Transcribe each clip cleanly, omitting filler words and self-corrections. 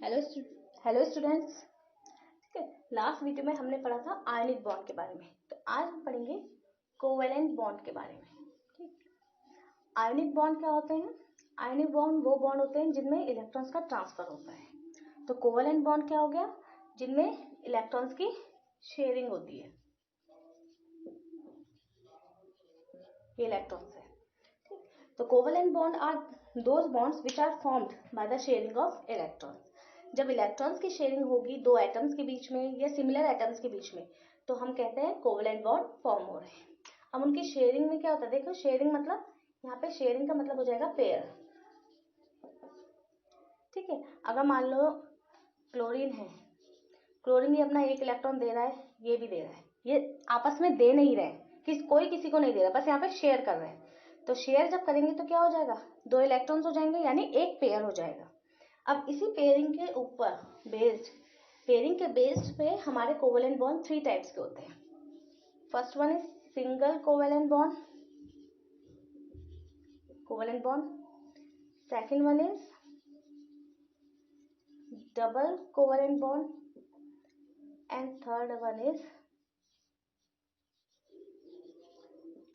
Hello hello students. ठीक है, last video में हमने पढ़ा था आयनिक बॉन्ड के बारे में, तो आज हम पढ़ेंगे कोवेलेंट बॉन्ड के बारे में। ठीक, आयनिक बॉन्ड क्या होते हैं? आयनिक बॉन्ड वो बॉन्ड होते हैं जिनमें इलेक्ट्रॉन्स का ट्रांसफर होता है। तो कोवेलेंट बॉन्ड क्या हो गया? जिनमें इलेक्ट्रॉन्स की शेयरिंग होती है, ये इलेक्ट्रॉन्स है। तो covalent bond are those bonds which are formed by the sharing of electrons. जब इलेक्ट्रॉन्स की शेयरिंग होगी दो एटम्स के बीच में या सिमिलर एटम्स के बीच में, तो हम कहते हैं कोवेलेंट बॉन्ड फॉर्म हो रहे हैं। अब उनकी शेयरिंग में क्या होता है? देखो, शेयरिंग मतलब यहाँ पे शेयरिंग का मतलब हो जाएगा पेयर। ठीक है, अगर मान लो क्लोरीन है, क्लोरीन भी अपना एक इलेक्ट्रॉन दे रहा है, ये भी दे रहा है, ये आपस में दे नहीं रहे, कोई किसी को नहीं दे रहा, बस यहाँ पे शेयर कर रहे हैं। तो शेयर जब करेंगे तो क्या हो जाएगा? दो इलेक्ट्रॉन्स हो जाएंगे, यानी एक पेयर हो जाएगा। अब इसी पेयरिंग के ऊपर पेयरिंग के बेस्ड पे हमारे कोवेलेंट बॉन्ड 3 टाइप्स के होते हैं। First one is single covalent bond, second one is double covalent bond, and third one is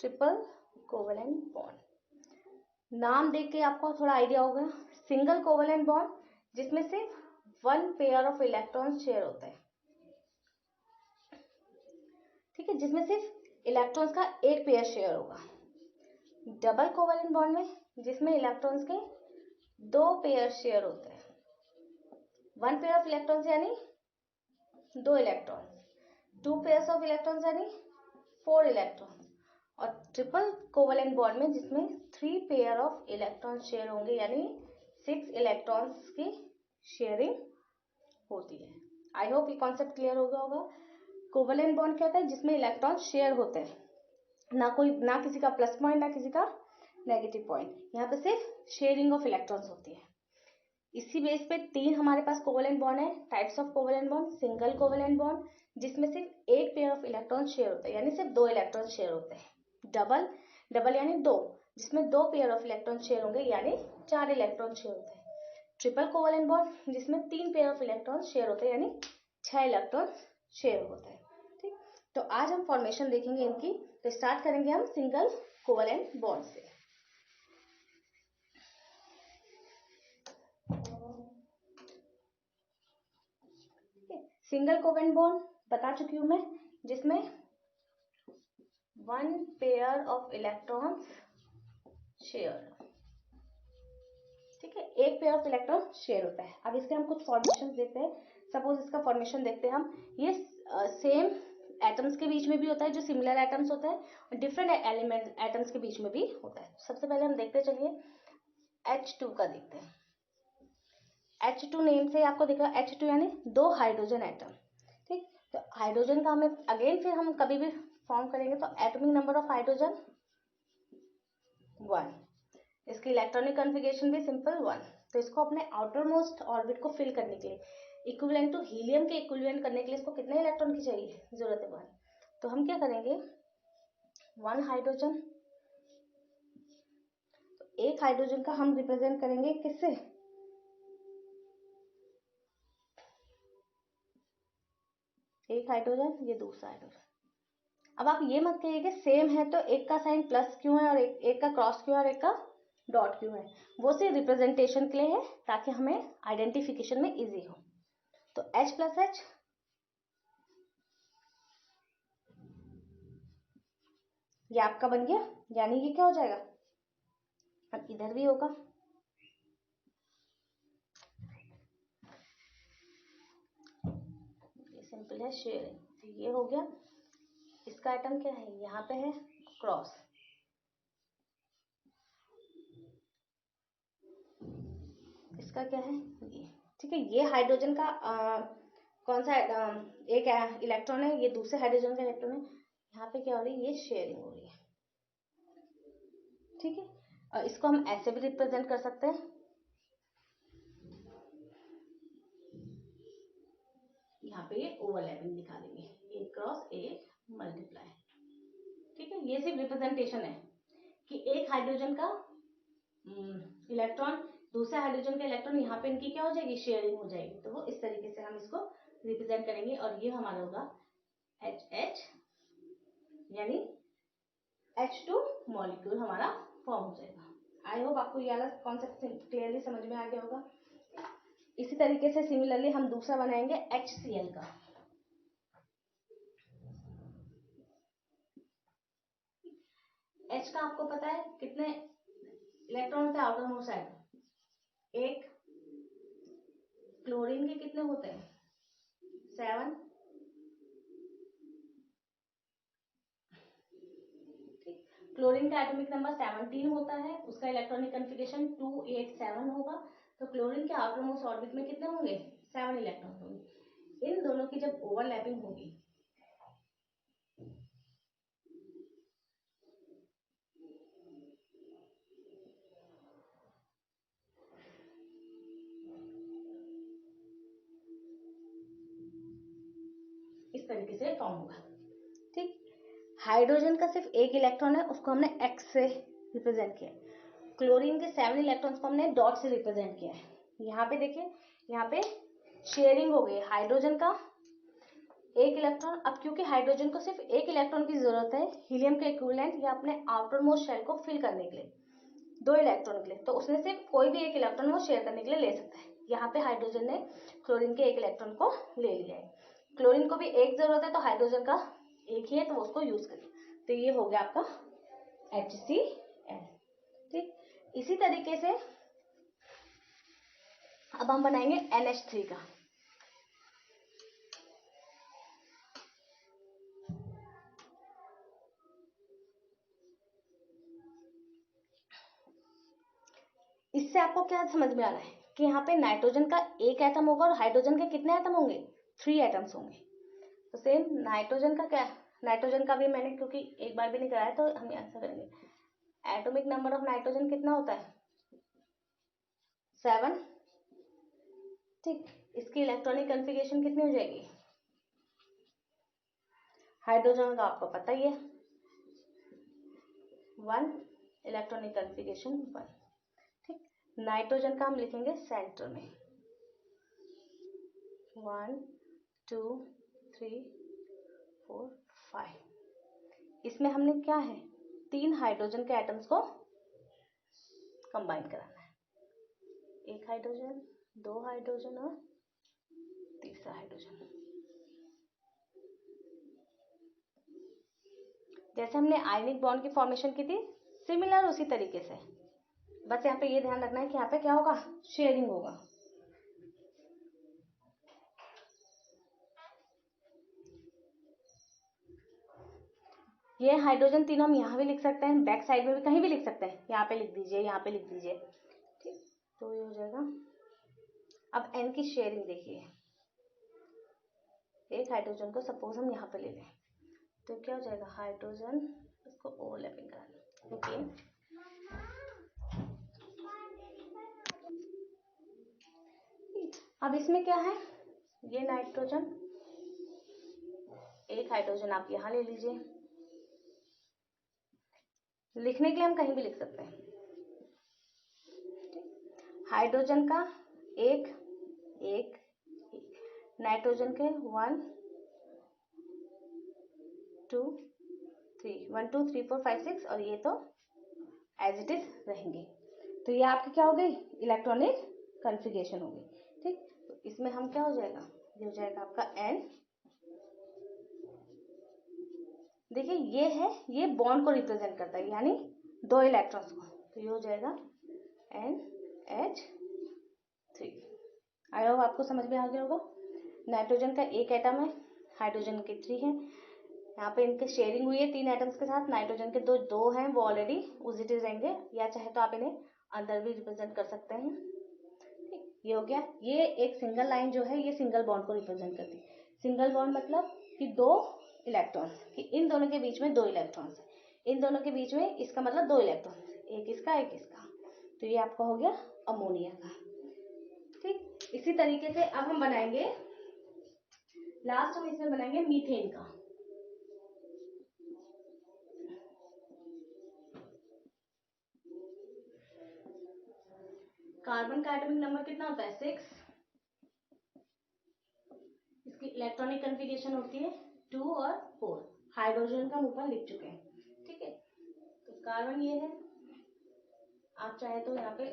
triple covalent bond. नाम देख के आपको थोड़ा आइडिया होगा। सिंगल कोवेलेंट बॉन्ड जिसमें सिर्फ one pair of electron share होता है। ठीक है, जिसमें सिर्फ इलेक्ट्रॉन्स का एक पेयर शेयर होगा। डबल कोवेलेंट बॉन्ड में जिसमें इलेक्ट्रॉन्स के दो पेयर शेयर होते हैं। वन पेयर ऑफ इलेक्ट्रॉन्स यानी दो electrons, two pairs of electrons यानी 4 इलेक्ट्रॉन्स। और ट्रिपल कोवेलेंट बॉन्ड में जिसमें 3 पेयर ऑफ इलेक्ट्रॉन शेयर होंगे, यानी 6 इलेक्ट्रॉन्स की शेयरिंग होती है। आई होप ये कॉन्सेप्ट क्लियर हो गया होगा। कोवेलेंट बॉन्ड क्या होता है? जिसमें इलेक्ट्रॉन शेयर होते हैं, ना किसी का प्लस पॉइंट ना किसी का नेगेटिव पॉइंट, यहाँ पे सिर्फ शेयरिंग ऑफ इलेक्ट्रॉन्स होती है। इसी बेस पे 3 हमारे पास कोवेलेंट बॉन्ड है, types of covalent bond. Single covalent bond जिसमें सिर्फ एक पेयर ऑफ इलेक्ट्रॉन शेयर होता है, यानी सिर्फ 2 इलेक्ट्रॉन शेयर होते हैं। डबल यानी 2, जिसमें 2 पेयर ऑफ इलेक्ट्रॉन शेयर होंगे, यानी 4 इलेक्ट्रॉन शेयर होते हैं। ट्रिपल कोवेलेंट बॉन्ड जिसमें 3 पेयर ऑफ इलेक्ट्रॉन शेयर होते हैं, यानी 6 इलेक्ट्रॉन शेयर होते हैं। ठीक, तो आज हम फॉर्मेशन देखेंगे इनकी। तो स्टार्ट करेंगे हम सिंगल कोवेलेंट बॉन्ड से। सिंगल कोवेलेंट बॉन्ड बता चुकी हूं मैं, जिसमें 1 पेयर ऑफ इलेक्ट्रॉन्स शेयर। ठीक है, एक पेयर ऑफ इलेक्ट्रॉन शेयर होता है। अब इसके हम कुछ फॉर्मेशन देखते हैं। सपोज इसका फॉर्मेशन देखते हैं हम। ये सेम एटम्स के बीच में भी होता है, जो सिमिलर एटम्स होते हैं, और डिफरेंट एलिमेंट एटम्स के बीच में भी होता है। सबसे पहले हम देखते चलिए H2 का देखते हैं। H2 नेम से आपको दिख रहा है H2 यानी 2 हाइड्रोजन एटम। ठीक, तो हाइड्रोजन का हमें अगेन फिर हम कभी भी फॉर्म करेंगे तो एटॉमिक नंबर ऑफ हाइड्रोजन 1, इसकी इलेक्ट्रॉनिक कॉन्फ़िगरेशन भी सिंपल 1। तो इसको अपने आउटर मोस्ट ऑर्बिट को फिल करने के लिए, इक्विवेलेंट टू हीलियम के इक्विवेलेंट करने के लिए इसको कितने इलेक्ट्रॉन की चाहिए? जरूरत है 1। तो हम क्या करेंगे, 1 हाइड्रोजन, तो एक हाइड्रोजन का हम रिप्रेजेंट करेंगे किससे? एक हाइड्रोजन, ये दूसरा हाइड्रोजन। अब आप ये मत कहिए कि सेम है तो एक का साइन प्लस क्यों है और एक का क्रॉस क्यों है और एक का डॉट क्यों है। वो सिर्फ रिप्रेजेंटेशन के लिए है, ताकि हमें आइडेंटिफिकेशन में इजी हो। तो H प्लस H, ये आपका बन गया, यानी ये क्या हो जाएगा? अब इधर भी होगा, ये सिंपल है शेयरिंग, ये हो गया। इसका एटम क्या है? यहाँ पे है क्रॉस, इसका क्या है? ये। ठीक है, ये हाइड्रोजन का कौन सा एक इलेक्ट्रॉन है, ये दूसरे हाइड्रोजन का इलेक्ट्रॉन है। यहाँ पे क्या हो रही है? ये शेयरिंग हो रही है। ठीक है, और इसको हम ऐसे भी रिप्रेजेंट कर सकते हैं, यहाँ पे ये ओवरलैपिंग दिखा देंगे, ए क्रॉस ए मल्टीप्लाई। ठीक है, ये सिर्फ रिप्रेजेंटेशन है कि एक हाइड्रोजन का इलेक्ट्रॉन दूसरे हाइड्रोजन का इलेक्ट्रॉन यहाँ पे इनकी क्या हो जाएगी, शेयरिंग हो जाएगी। तो वो इस तरीके से हम इसको रिप्रेजेंट करेंगे और ये हमारा होगा HH, यानी H2 मॉलिक्यूल हमारा फॉर्म हो जाएगा। आई होप आपको ये वाला कॉन्सेप्ट क्लियरली समझ में आ गया होगा। इसी तरीके से सिमिलरली हम दूसरा बनाएंगे HCl का। H का आपको पता है कितने इलेक्ट्रॉन होते हैं आउटर मोस्ट साइड, एक। क्लोरीन के कितने होते हैं, 7। क्लोरीन का एटॉमिक नंबर 17 होता है, उसका इलेक्ट्रॉनिक कॉन्फ़िगरेशन 287 होगा। तो क्लोरीन के आउटर मोस्ट ऑर्बिट में कितने होंगे, 7 इलेक्ट्रॉन होंगे। इन दोनों की जब ओवरलैपिंग होगी, इस तरीके से फॉर्म होगा। ठीक, हाइड्रोजन का सिर्फ एक इलेक्ट्रॉन है, उसको हमने एक्स से रिप्रेजेंट किया है। क्लोरीन के 7 इलेक्ट्रॉन्स को हमने डॉट से रिप्रेजेंट किया है। यहाँ पे देखिए, यहाँ पे शेयरिंग हो गई, हाइड्रोजन का एक इलेक्ट्रॉन। अब क्योंकि हाइड्रोजन को सिर्फ एक इलेक्ट्रॉन की जरूरत है हीलियम के इक्विवेलेंट या अपने आउटर मोस्ट शेल को फिल करने के लिए, 2 इलेक्ट्रॉन के लिए, तो उसने सिर्फ कोई भी एक इलेक्ट्रॉन वो शेयर करने के लिए ले सकता है। यहाँ पे हाइड्रोजन ने क्लोरीन के एक इलेक्ट्रॉन को ले लिया है। क्लोरीन को भी एक जरूरत है, तो हाइड्रोजन का एक ही है, तो उसको यूज करें। तो ये हो गया आपका HCl। ठीक, इसी तरीके से अब हम बनाएंगे NH3 का। इससे आपको क्या समझ में आ रहा है कि यहाँ पे नाइट्रोजन का एक एटम होगा और हाइड्रोजन के कितने एटम होंगे, 3 एटम्स होंगे। तो सेम नाइट्रोजन का क्या, नाइट्रोजन का भी मैंने क्योंकि एक बार भी नहीं कराया तो हम ऐसा करेंगे। एटॉमिक नंबर ऑफ नाइट्रोजन कितना होता है, 7। ठीक, इसकी इलेक्ट्रॉनिक कॉन्फ़िगरेशन कितनी हो जाएगी, हाइड्रोजन का आपको पता ही है 1, इलेक्ट्रॉनिक कॉन्फ़िगरेशन 1। ठीक, नाइट्रोजन का हम लिखेंगे सेंटर में 1 2 3 4 5। इसमें हमने क्या है, 3 हाइड्रोजन के एटम्स को कंबाइन कराना है, 1 हाइड्रोजन, 2 हाइड्रोजन और तीसरा हाइड्रोजन। जैसे हमने आयनिक बॉन्ड की फॉर्मेशन की थी, सिमिलर उसी तरीके से, बस यहाँ पे ये ध्यान रखना है कि यहाँ पे क्या होगा, शेयरिंग होगा। ये हाइड्रोजन तीनों हम यहाँ भी लिख सकते हैं, बैक साइड में भी कहीं भी लिख सकते हैं, यहाँ पे लिख दीजिए, यहाँ पे लिख दीजिए। ठीक, तो ये हो जाएगा। अब N की शेयरिंग देखिए, एक हाइड्रोजन को सपोज हम यहाँ पे ले लें, तो क्या हो जाएगा, हाइड्रोजन इसको ओवरलैपिंग कराना। ओके, अब इसमें क्या है, ये नाइट्रोजन, एक हाइड्रोजन आप यहाँ ले लीजिए। लिखने के लिए हम कहीं भी लिख सकते हैं। हाइड्रोजन का एक एक, नाइट्रोजन के 1 2 3, 1 2 3 4 5 6, और ये तो एज इट इज रहेंगे। तो ये आपकी क्या हो गई, इलेक्ट्रॉनिक कॉन्फ़िगरेशन हो गई। ठीक, तो इसमें हम क्या हो जाएगा, ये हो जाएगा आपका N। देखिए ये है, ये बॉन्ड को रिप्रेजेंट करता है, यानी 2 इलेक्ट्रॉन्स को, तो ये हो जाएगा NH3। आई होप आपको समझ में आ गया होगा। नाइट्रोजन का एक एटम है, हाइड्रोजन के 3 है, यहाँ पे इनके शेयरिंग हुई है 3 एटम्स के साथ। नाइट्रोजन के दो हैं, वो ऑलरेडी पॉजिटिव रहेंगे, या चाहे तो आप इन्हें अंदर भी रिप्रेजेंट कर सकते हैं। ठीक, ये हो गया। ये एक सिंगल लाइन जो है, ये सिंगल बॉन्ड को रिप्रेजेंट करती है। सिंगल बॉन्ड मतलब कि 2 इलेक्ट्रॉन्स, कि इन दोनों के बीच में 2 इलेक्ट्रॉन्स, इन दोनों के बीच में इसका मतलब 2 इलेक्ट्रॉन्स, एक इसका एक इसका। तो ये आपका हो गया अमोनिया का। ठीक, इसी तरीके से अब हम बनाएंगे, लास्ट हम इसमें बनाएंगे मीथेन का। कार्बन का एटॉमिक नंबर कितना होता है 6, इसकी इलेक्ट्रॉनिक कन्फिगरेशन होती है 2 और 4, हाइड्रोजन का हम ऊपर लिख चुके हैं, ठीक है। तो कार्बन ये है, आप चाहे तो यहाँ पे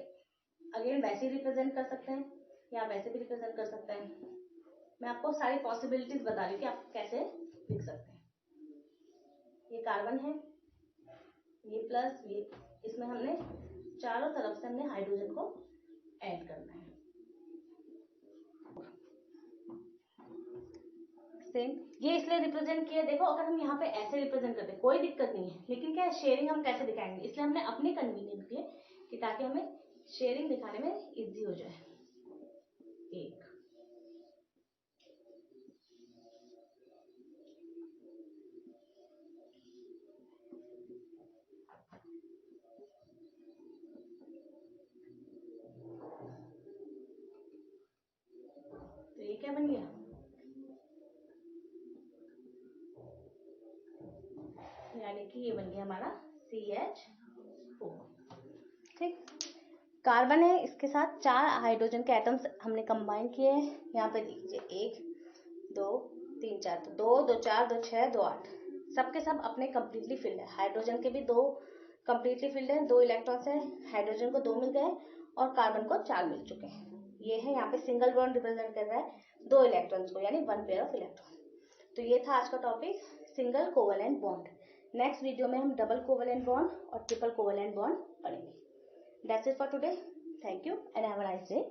अगेन वैसे ही रिप्रेजेंट कर सकते हैं या वैसे भी रिप्रेजेंट कर सकते हैं। मैं आपको सारी पॉसिबिलिटीज बता रही हूँ कि आप कैसे लिख सकते हैं। ये कार्बन है, ये प्लस, ये इसमें हमने चारों तरफ से हमने हाइड्रोजन को ऐड करना है। सेम ये इसलिए रिप्रेजेंट किया, देखो अगर हम यहाँ पे ऐसे रिप्रेजेंट करते कोई दिक्कत नहीं है, लेकिन क्या शेयरिंग हम कैसे दिखाएंगे, इसलिए हमने अपने कन्वीनियंस के लिए कि ताकि हमें शेयरिंग दिखाने में इजी हो जाए। एक तो ये क्या बन गया, यानी कि ये बन गया हमारा CH4, ठीक। कार्बन है, इसके साथ 4 हाइड्रोजन के एटम्स हमने कंबाइन किए हैं। यहाँ पे देखिए 1 2 3 4, तो 2 2 4 2 6 2 8, सबके सब अपने कंप्लीटली फिल्ड है। हाइड्रोजन के भी 2 कंप्लीटली फिल्ड है, 2 इलेक्ट्रॉन्स है, हाइड्रोजन को 2 मिल गए और कार्बन को 4 मिल चुके हैं। ये है यहाँ पे सिंगल बॉन्ड रिप्रेजेंट कर रहा है 2 इलेक्ट्रॉन्स को, यानी 1 पेयर ऑफ इलेक्ट्रॉन। तो ये था आज का topic, single covalent bond. Next video में हम डबल कोवेलेंट बॉन्ड और ट्रिपल कोवेलेंट बॉन्ड पढ़ेंगे। That's it for today. Thank you and have a nice day.